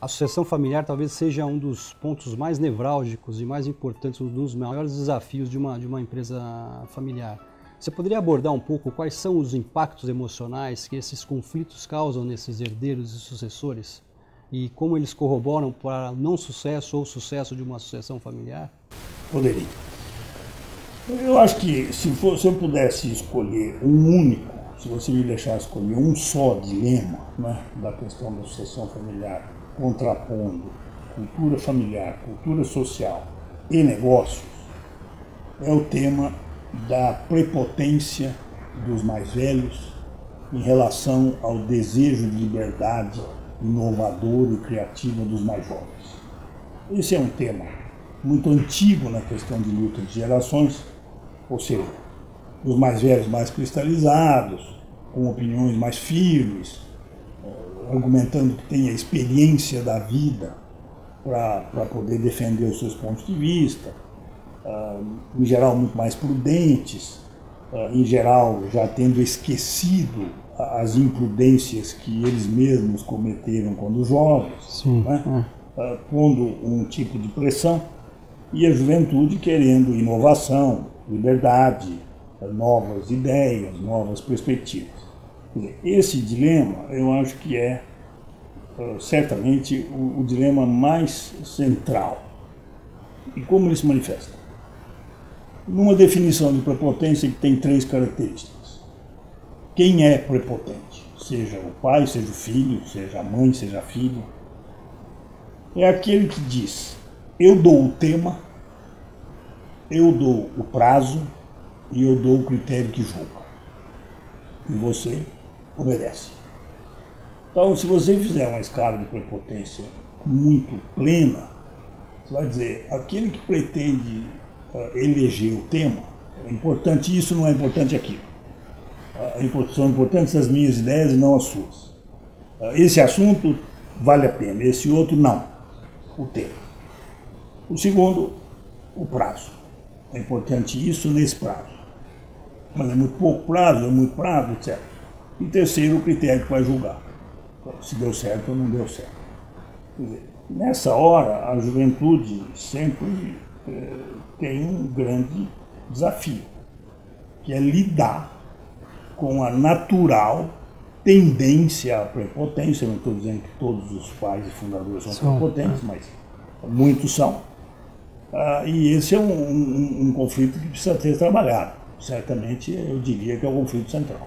A sucessão familiar talvez seja um dos pontos mais nevrálgicos e mais importantes, um dos maiores desafios de uma empresa familiar. Você poderia abordar um pouco quais são os impactos emocionais que esses conflitos causam nesses herdeiros e sucessores? E como eles corroboram para o não sucesso ou sucesso de uma sucessão familiar? Poderia. Eu acho que se eu pudesse escolher um único, se você me deixasse escolher um só dilema, né, da questão da sucessão familiar, contrapondo cultura familiar, cultura social e negócios, é o tema da prepotência dos mais velhos em relação ao desejo de liberdade inovador e criativa dos mais jovens. Esse é um tema muito antigo na questão de luta de gerações, ou seja, os mais velhos mais cristalizados, com opiniões mais firmes, argumentando que tem a experiência da vida para poder defender os seus pontos de vista, em geral muito mais prudentes, em geral já tendo esquecido as imprudências que eles mesmos cometeram quando jovens, né? Pondo um tipo de pressão, e a juventude querendo inovação, liberdade, novas ideias, novas perspectivas. Esse dilema, eu acho que é certamente o dilema mais central. E como ele se manifesta? Numa definição de prepotência que tem 3 características. Quem é prepotente? Seja o pai, seja o filho, seja a mãe, seja a filha. É aquele que diz: eu dou o tema, eu dou o prazo e eu dou o critério que julga. E você obedece. Então, se você fizer uma escala de prepotência muito plena, você vai dizer: aquele que pretende eleger o tema, é importante isso, não é importante aquilo. São importantes as minhas ideias e não as suas. Esse assunto vale a pena, esse outro não. O tema. O segundo, o prazo. É importante isso nesse prazo. Mas é muito pouco prazo, é muito prazo, etc. E terceiro, o critério que vai julgar. Se deu certo ou não deu certo. Quer dizer, nessa hora, a juventude sempre tem um grande desafio, que é lidar com a natural tendência à prepotência. Eu não estou dizendo que todos os pais e fundadores são prepotentes, mas muitos são. E esse é um conflito que precisa ser trabalhado. Certamente, eu diria que é o conflito central.